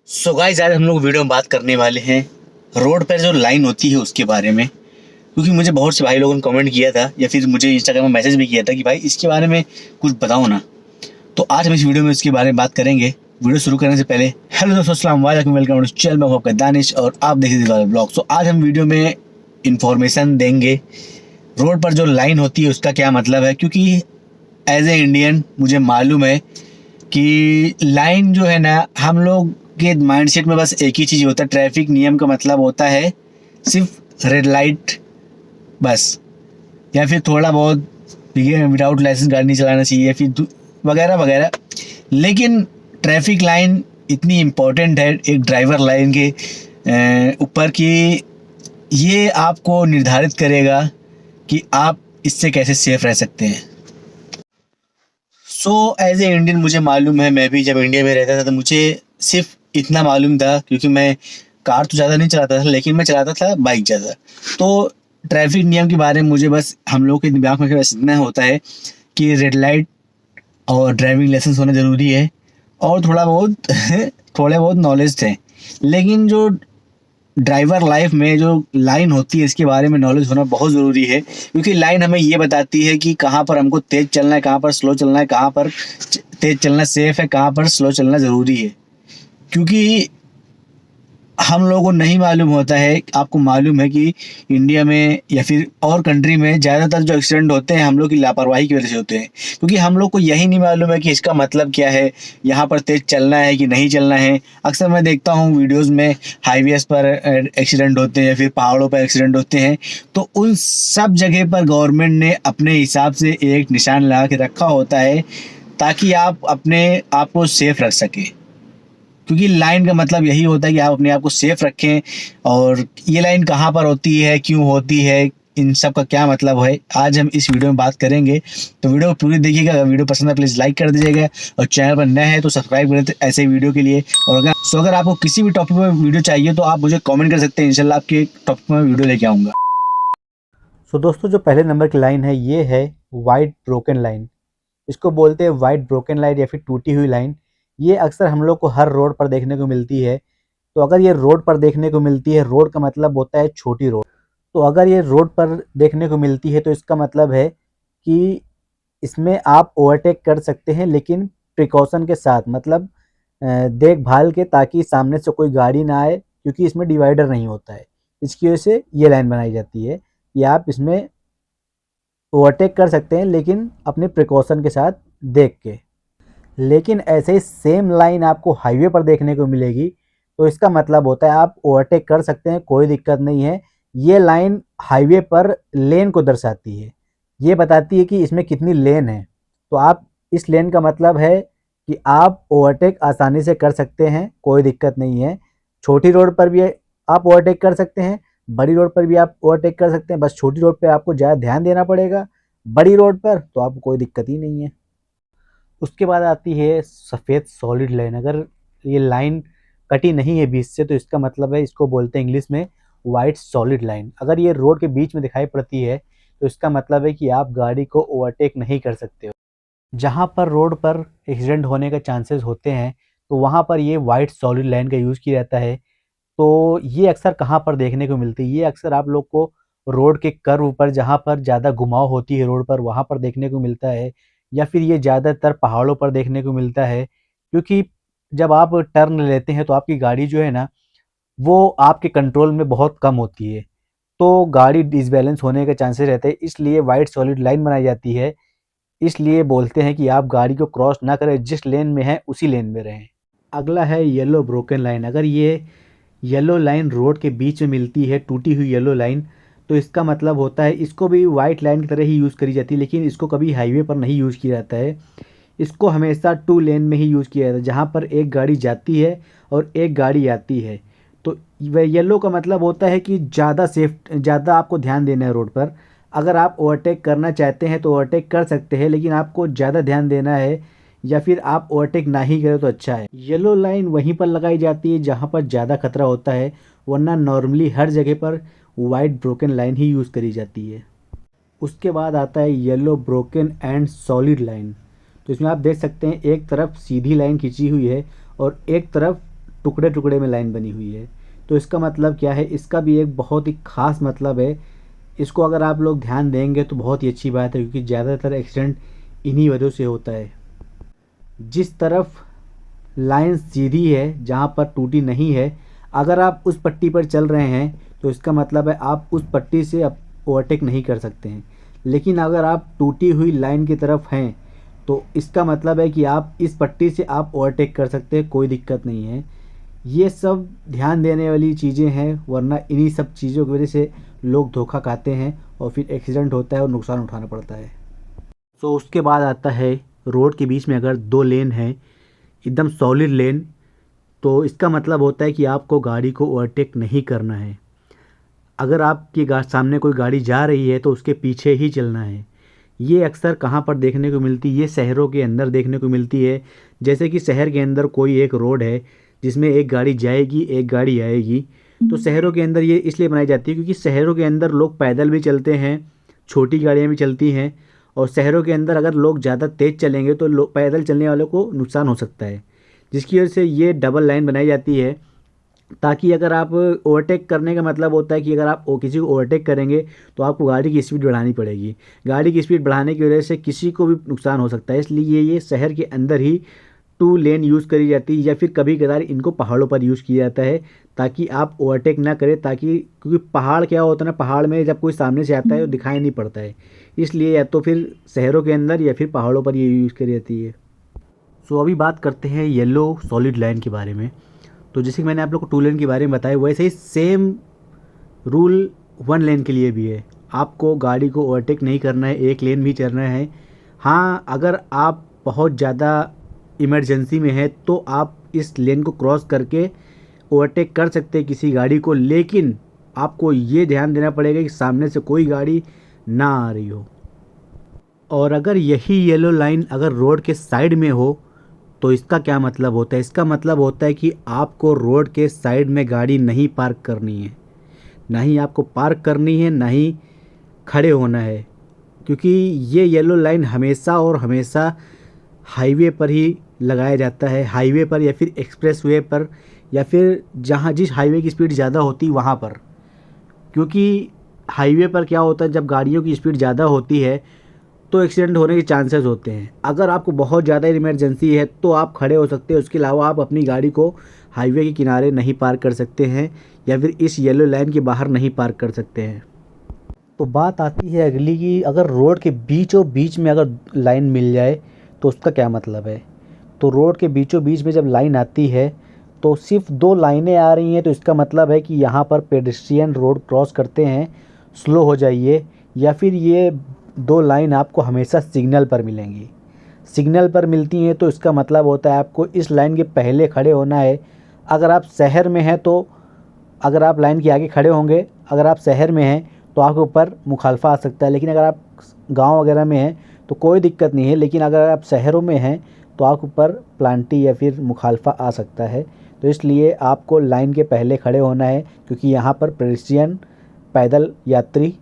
So guys, आज हम लोग वीडियो में बात करने वाले हैं रोड पर जो लाइन होती है उसके बारे में। क्योंकि मुझे बहुत से भाई लोगों ने कमेंट किया था या फिर मुझे इंस्टाग्राम में मैसेज भी किया था कि भाई इसके बारे में कुछ बताओ ना। तो आज हम इस वीडियो में इसके बारे में बात करेंगे। वीडियो शुरू करने से पहले हेलो दोस्तों, अस्सलाम वालेकुम, वेलकम टू चैनल में आपका दानिश और आप देख रहे हैं ब्लॉग। सो आज हम वीडियो में इंफॉर्मेशन देंगे रोड पर जो लाइन होती है उसका क्या मतलब है। क्योंकि एज ए इंडियन मुझे मालूम है कि लाइन जो है ना, हम लोग के माइंडसेट में बस एक ही चीज़ होता है। ट्रैफिक नियम का मतलब होता है सिर्फ रेड लाइट बस, या फिर थोड़ा बहुत विदाउट लाइसेंस गाड़ी नहीं चलाना चाहिए, फिर वगैरह वगैरह। लेकिन ट्रैफिक लाइन इतनी इम्पोर्टेंट है एक ड्राइवर लाइन के ऊपर कि ये आपको निर्धारित करेगा कि आप इससे कैसे सेफ रह सकते हैं। सो एज ए इंडियन मुझे मालूम है, मैं भी जब इंडिया में रहता था तो मुझे सिर्फ इतना मालूम था, क्योंकि मैं कार तो ज़्यादा नहीं चलाता था लेकिन मैं चलाता था बाइक ज़्यादा। तो ट्रैफिक नियम के बारे में मुझे बस हम लोग के दिमाग में बस इतना होता है कि रेड लाइट और ड्राइविंग लाइसेंस होना ज़रूरी है और थोड़ा बहुत थोड़े बहुत नॉलेज थे। लेकिन जो ड्राइवर लाइफ में जो लाइन होती है इसके बारे में नॉलेज होना बहुत ज़रूरी है। क्योंकि लाइन हमें ये बताती है कि कहाँ पर हमको तेज़ चलना है, कहाँ पर स्लो चलना है, कहाँ पर तेज़ चलना सेफ है, कहाँ पर स्लो चलना ज़रूरी है। क्योंकि हम लोगों को नहीं मालूम होता है, आपको मालूम है कि इंडिया में या फिर और कंट्री में ज़्यादातर जो एक्सीडेंट होते हैं हम लोग की लापरवाही की वजह से होते हैं। क्योंकि हम लोग को यही नहीं मालूम है कि इसका मतलब क्या है, यहाँ पर तेज़ चलना है कि नहीं चलना है। अक्सर मैं देखता हूँ वीडियोज़ में हाईवेज़ पर एक्सीडेंट होते हैं या फिर पहाड़ों पर एक्सीडेंट होते हैं, तो उन सब जगह पर गवर्नमेंट ने अपने हिसाब से एक निशान लगा के रखा होता है ताकि आप अपने आप को सेफ रख सकें। क्योंकि लाइन का मतलब यही होता है कि आप अपने आप को सेफ रखें। और ये लाइन कहाँ पर होती है, क्यों होती है, इन सब का क्या मतलब है, आज हम इस वीडियो में बात करेंगे। तो वीडियो को पूरी देखिएगा। अगर वीडियो पसंद है प्लीज़ लाइक कर दीजिएगा और चैनल पर नए हैं तो सब्सक्राइब कर देते ऐसे वीडियो के लिए। और अगर आपको किसी भी टॉपिक में वीडियो चाहिए तो आप मुझे कॉमेंट कर सकते हैं, इंशाल्लाह आपके टॉपिक में वीडियो लेके आऊँगा। दोस्तों, जो पहले नंबर की लाइन है ये है वाइट ब्रोकन लाइन। इसको बोलते हैं वाइट ब्रोकन लाइन या फिर टूटी हुई लाइन। ये अक्सर हम लोग को हर रोड पर देखने को मिलती है। तो अगर ये रोड पर देखने को मिलती है, रोड का मतलब होता है छोटी रोड। तो अगर ये रोड पर देखने को मिलती है तो इसका मतलब है कि इसमें आप ओवरटेक कर सकते हैं, लेकिन प्रिकॉशन के साथ, मतलब देखभाल के, ताकि सामने से कोई गाड़ी ना आए। क्योंकि इसमें डिवाइडर नहीं होता है, इसकी वजह से ये लाइन बनाई जाती है कि आप इसमें ओवरटेक कर सकते हैं, लेकिन अपने प्रिकॉशन के साथ देख के। लेकिन ऐसे ही सेम लाइन आपको हाईवे पर देखने को मिलेगी, तो इसका मतलब होता है आप ओवरटेक कर सकते हैं, कोई दिक्कत नहीं है। ये लाइन हाईवे पर लेन को दर्शाती है, ये बताती है कि इसमें कितनी लेन है। तो आप, इस लेन का मतलब है कि आप ओवरटेक आसानी से कर सकते हैं, कोई दिक्कत नहीं है। छोटी रोड पर भी आप ओवरटेक कर सकते हैं, बड़ी रोड पर भी आप ओवरटेक कर सकते हैं। बस छोटी रोड पे आपको ज़्यादा ध्यान देना पड़ेगा, बड़ी रोड पर तो आपको कोई दिक्कत ही नहीं है। उसके बाद आती है सफ़ेद सॉलिड लाइन। अगर ये लाइन कटी नहीं है बीच से तो इसका मतलब है, इसको बोलते हैं इंग्लिश में वाइट सॉलिड लाइन। अगर ये रोड के बीच में दिखाई पड़ती है तो इसका मतलब है कि आप गाड़ी को ओवरटेक नहीं कर सकते हो। जहाँ पर रोड पर एक्सीडेंट होने का चांसेस होते हैं तो वहाँ पर ये वाइट सॉलिड लाइन का यूज़ किया जाता है। तो ये अक्सर कहाँ पर देखने को मिलती है, ये अक्सर आप लोग को रोड के कर्व पर, जहाँ पर ज़्यादा घुमाव होती है रोड पर, वहाँ पर देखने को मिलता है। या फिर ये ज़्यादातर पहाड़ों पर देखने को मिलता है। क्योंकि जब आप टर्न लेते हैं तो आपकी गाड़ी जो है ना, वो आपके कंट्रोल में बहुत कम होती है, तो गाड़ी डिसबैलेंस होने के चांसेस रहते हैं। इसलिए वाइट सॉलिड लाइन बनाई जाती है। इसलिए बोलते हैं कि आप गाड़ी को क्रॉस ना करें, जिस लेन में हैं उसी लेन में रहें। अगला है येलो ब्रोकन लाइन। अगर ये येलो लाइन रोड के बीच में मिलती है, टूटी हुई येलो लाइन, तो इसका मतलब होता है, इसको भी वाइट लाइन की तरह ही यूज़ करी जाती है, लेकिन इसको कभी हाईवे पर नहीं यूज़ किया जाता है। इसको हमेशा टू लेन में ही यूज़ किया जाता है, जहाँ पर एक गाड़ी जाती है और एक गाड़ी आती है। तो वह येलो का मतलब होता है कि ज़्यादा आपको ध्यान देना है रोड पर। अगर आप ओवरटेक करना चाहते हैं तो ओवरटेक कर सकते हैं, लेकिन आपको ज़्यादा ध्यान देना है, या फिर आप ओवरटेक ना ही करें तो अच्छा है। येलो लाइन वहीं पर लगाई जाती है जहाँ पर ज़्यादा खतरा होता है, वरना नॉर्मली हर जगह पर वाइट ब्रोकन लाइन ही यूज़ करी जाती है। उसके बाद आता है yellow broken and solid line. तो इसमें आप देख सकते हैं एक तरफ सीधी लाइन खींची हुई है और एक तरफ टुकड़े टुकड़े में लाइन बनी हुई है। तो इसका मतलब क्या है, इसका भी एक बहुत ही ख़ास मतलब है। इसको अगर आप लोग ध्यान देंगे तो बहुत ही अच्छी बात है, क्योंकि ज़्यादातर एक्सीडेंट इन्हीं वजह से होता है। जिस तरफ लाइन सीधी है, जहाँ पर टूटी नहीं है, अगर आप उस पट्टी पर चल रहे हैं तो इसका मतलब है आप उस पट्टी से अब ओवरटेक नहीं कर सकते हैं। लेकिन अगर आप टूटी हुई लाइन की तरफ हैं तो इसका मतलब है कि आप इस पट्टी से आप ओवरटेक कर सकते हैं, कोई दिक्कत नहीं है। ये सब ध्यान देने वाली चीज़ें हैं, वरना इन्हीं सब चीज़ों की वजह से लोग धोखा खाते हैं और फिर एक्सीडेंट होता है और नुकसान उठाना पड़ता है। तो उसके बाद आता है रोड के बीच में अगर दो लेन हैं, एकदम सॉलिड लेन, तो इसका मतलब होता है कि आपको गाड़ी को ओवरटेक नहीं करना है। अगर आपकी सामने कोई गाड़ी जा रही है तो उसके पीछे ही चलना है। ये अक्सर कहाँ पर देखने को मिलती है, ये शहरों के अंदर देखने को मिलती है। जैसे कि शहर के अंदर कोई एक रोड है जिसमें एक गाड़ी जाएगी एक गाड़ी आएगी, तो शहरों के अंदर ये इसलिए बनाई जाती है क्योंकि शहरों के अंदर लोग पैदल भी चलते हैं, छोटी गाड़ियाँ भी चलती हैं, और शहरों के अंदर अगर लोग ज़्यादा तेज़ चलेंगे तो पैदल चलने वालों को नुकसान हो सकता है। जिसकी वजह से ये डबल लाइन बनाई जाती है, ताकि अगर आप ओवरटेक करने का मतलब होता है कि अगर आप किसी को ओवरटेक करेंगे तो आपको गाड़ी की स्पीड बढ़ानी पड़ेगी। गाड़ी की स्पीड बढ़ाने की वजह से किसी को भी नुकसान हो सकता है, इसलिए ये शहर के अंदर ही टू लेन यूज़ करी जाती है, या फिर कभी कभार इनको पहाड़ों पर यूज़ किया जाता है ताकि आप ओवरटेक ना करें। ताकि क्योंकि पहाड़ क्या होता है ना, पहाड़ में जब कोई सामने से आता है तो दिखाई नहीं पड़ता है, इसलिए या तो फिर शहरों के अंदर या फिर पहाड़ों पर ये यूज़ करी जाती है। सो अभी बात करते हैं येलो सॉलिड लाइन के बारे में। तो जैसे कि मैंने आप लोग को टू लेन के बारे में बताया, वैसे ही सेम रूल वन लेन के लिए भी है। आपको गाड़ी को ओवरटेक नहीं करना है, एक लेन भी चलना है। हाँ, अगर आप बहुत ज़्यादा इमरजेंसी में है तो आप इस लेन को क्रॉस करके ओवरटेक कर सकते हैं किसी गाड़ी को, लेकिन आपको ये ध्यान देना पड़ेगा कि सामने से कोई गाड़ी ना आ रही हो। और अगर यही येलो लाइन अगर रोड के साइड में हो तो इसका क्या मतलब होता है, इसका मतलब होता है कि आपको रोड के साइड में गाड़ी नहीं पार्क करनी है, ना ही आपको पार्क करनी है, ना ही खड़े होना है। क्योंकि ये येलो लाइन हमेशा और हमेशा हाईवे पर ही लगाया जाता है, हाईवे पर या फिर एक्सप्रेसवे पर, या फिर जहाँ जिस हाईवे की स्पीड ज़्यादा होती है वहाँ पर। क्योंकि हाईवे पर क्या होता है, जब गाड़ियों की स्पीड ज़्यादा होती है तो एक्सीडेंट होने के चांसेस होते हैं। अगर आपको बहुत ज़्यादा इमरजेंसी है तो आप खड़े हो सकते हैं, उसके अलावा आप अपनी गाड़ी को हाईवे के किनारे नहीं पार्क कर सकते हैं, या फिर इस येलो लाइन के बाहर नहीं पार्क कर सकते हैं। तो बात आती है अगली कि अगर रोड के बीचों बीच में अगर लाइन मिल जाए तो उसका क्या मतलब है। तो रोड के बीचों बीच में जब लाइन आती है तो सिर्फ दो लाइनें आ रही हैं, तो इसका मतलब है कि यहाँ पर पेडेस्ट्रियन रोड क्रॉस करते हैं, स्लो हो जाइए। या फिर ये दो लाइन आपको हमेशा सिग्नल पर मिलेंगी। सिग्नल पर मिलती हैं तो इसका मतलब होता है आपको इस लाइन के पहले खड़े होना है। अगर आप शहर में हैं तो अगर आप लाइन के आगे खड़े होंगे, अगर आप शहर में हैं तो आपके ऊपर मुखालफा आ सकता है। लेकिन अगर आप गांव वगैरह में हैं तो कोई दिक्कत नहीं है, लेकिन अगर आप शहरों में हैं तो आपके ऊपर प्लांटी या फिर मुखालफा आ सकता है। तो इसलिए आपको लाइन के पहले खड़े होना है, क्योंकि यहाँ पर पेडेस्ट्रियन पैदल यात्री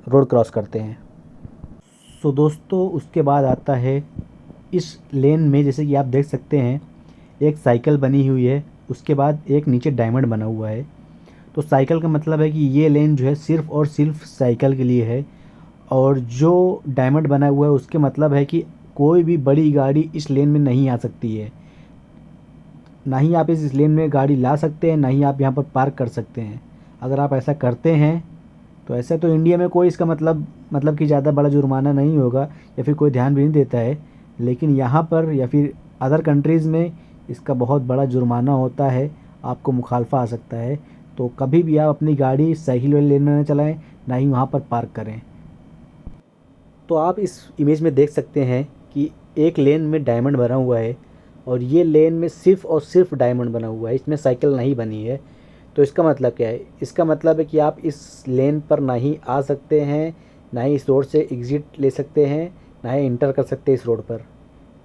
रोड क्रॉस करते हैं। सो दोस्तों, उसके बाद आता है इस लेन में, जैसे कि आप देख सकते हैं एक साइकिल बनी हुई है, उसके बाद एक नीचे डायमंड बना हुआ है। तो साइकिल का मतलब है कि ये लेन जो है सिर्फ़ और सिर्फ साइकिल के लिए है, और जो डायमंड बना हुआ है उसके मतलब है कि कोई भी बड़ी गाड़ी इस लेन में नहीं आ सकती है। ना ही आप इस लेन में गाड़ी ला सकते हैं, ना ही आप यहाँ पर पार्क कर सकते हैं। अगर आप ऐसा करते हैं तो ऐसे तो इंडिया में कोई इसका मतलब कि ज़्यादा बड़ा जुर्माना नहीं होगा, या फिर कोई ध्यान भी नहीं देता है। लेकिन यहाँ पर या फिर अदर कंट्रीज़ में इसका बहुत बड़ा जुर्माना होता है, आपको मुखालफा आ सकता है। तो कभी भी आप अपनी गाड़ी साइकिल वाले लेन में ना चलाएं, ना ही वहाँ पर पार्क करें। तो आप इस इमेज में देख सकते हैं कि एक लेन में डायमंड बना हुआ है, और ये लेन में सिर्फ़ और सिर्फ डायमंड बना हुआ है, इसमें साइकिल नहीं बनी है। तो इसका मतलब क्या है, इसका मतलब है कि आप इस लेन पर ना ही आ सकते हैं, ना ही इस रोड से एग्ज़िट ले सकते हैं, ना ही इंटर कर सकते इस रोड पर।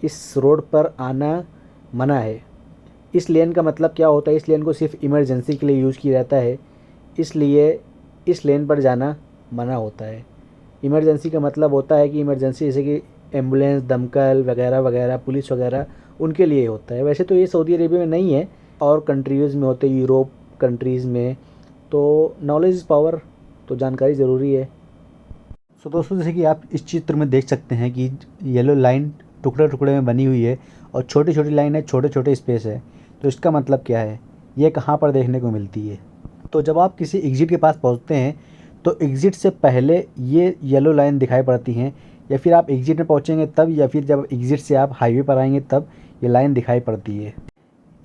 इस रोड पर आना मना है। इस लेन का मतलब क्या होता है, इस लेन को सिर्फ इमरजेंसी के लिए यूज़ किया जाता है, इसलिए इस लेन पर जाना मना होता है। इमरजेंसी का मतलब होता है कि इमरजेंसी जैसे कि एम्बुलेंस, दमकल वगैरह वगैरह, पुलिस वगैरह, उनके लिए होता है। वैसे तो ये सऊदी अरेबिया में नहीं है, और कंट्रीज़ में होते हैं, यूरोप कंट्रीज़ में। तो नॉलेज इज़ पावर, तो जानकारी ज़रूरी है। सो दोस्तों, जैसे कि आप इस चित्र में देख सकते हैं कि येलो लाइन टुकड़े टुकड़े में बनी हुई है और छोटी छोटी लाइन है, छोटे छोटे स्पेस है। तो इसका मतलब क्या है, ये कहाँ पर देखने को मिलती है? तो जब आप किसी एग्ज़िट के पास पहुँचते हैं तो एग्ज़िट से पहले ये येलो लाइन दिखाई पड़ती हैं, या फिर आप एग्ज़िट में पहुँचेंगे तब, या फिर जब एग्ज़िट से आप हाईवे पर आएंगे तब ये लाइन दिखाई पड़ती है।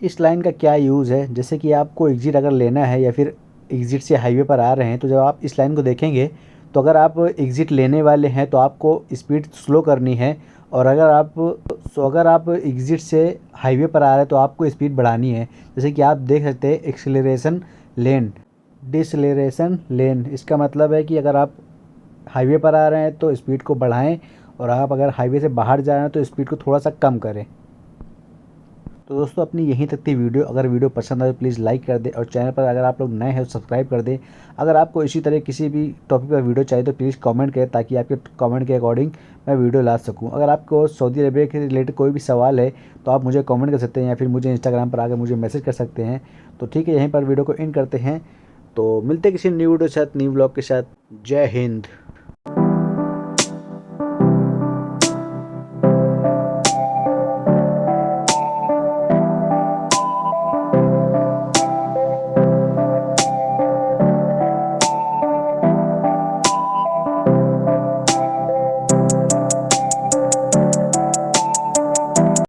इस लाइन का क्या यूज़ है, जैसे कि आपको एग्ज़िट अगर लेना है या फिर एग्ज़िट से हाईवे पर आ रहे हैं, तो जब आप इस लाइन को देखेंगे तो अगर आप एग्ज़िट लेने वाले हैं तो आपको स्पीड स्लो करनी है, और अगर आप एग्ज़िट से हाईवे पर आ रहे हैं तो आपको स्पीड बढ़ानी है। जैसे कि आप देख सकते हैं एक्सेलरेशन लेन, डिसलेरेशन लेन। इसका मतलब है कि अगर आप हाईवे पर आ रहे हैं तो स्पीड को बढ़ाएं, और आप अगर हाईवे से बाहर जा रहे हैं तो स्पीड को थोड़ा सा कम करें। तो दोस्तों, अपनी यहीं तक थी वीडियो। अगर वीडियो पसंद आए तो प्लीज़ लाइक कर दें, और चैनल पर अगर आप लोग नए हैं तो सब्सक्राइब कर दें। अगर आपको इसी तरह किसी भी टॉपिक पर वीडियो चाहिए तो प्लीज़ कमेंट करें, ताकि आपके कमेंट के अकॉर्डिंग मैं वीडियो ला सकूं। अगर आपको सऊदी अरेबिया के रिलेटेड कोई भी सवाल है तो आप मुझे कमेंट कर सकते हैं, या फिर मुझे इंस्टाग्राम पर आकर मुझे मैसेज कर सकते हैं। तो ठीक है, यहीं पर वीडियो को एंड करते हैं। तो मिलते हैं किसी न्यू वीडियो के साथ, न्यू ब्लॉग के साथ। जय हिंद।